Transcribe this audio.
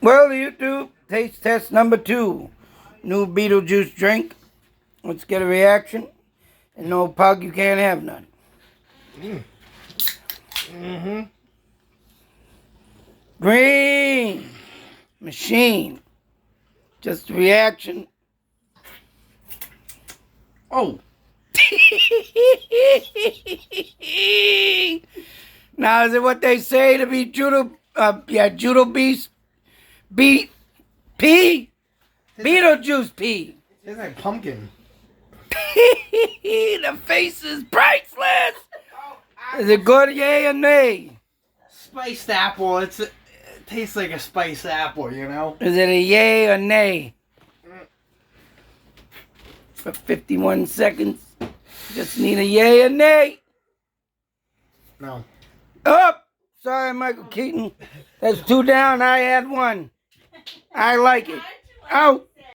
Well, YouTube, taste test number 2. New Beetle juice drink. Let's get a reaction. And no pug, you can't have none. Green machine. Just a reaction. Oh. Now, is it what they say to be judo beast? Pea? Beetlejuice pea. It's like pumpkin. The face is priceless. Is it good, yay or nay? Spiced apple. It tastes like a spiced apple, you know? Is it a yay or nay? For 51 seconds. Just need a yay or nay. No. Oh, sorry, Michael Keaton. That's 2 down. I had 1. I like it. Out.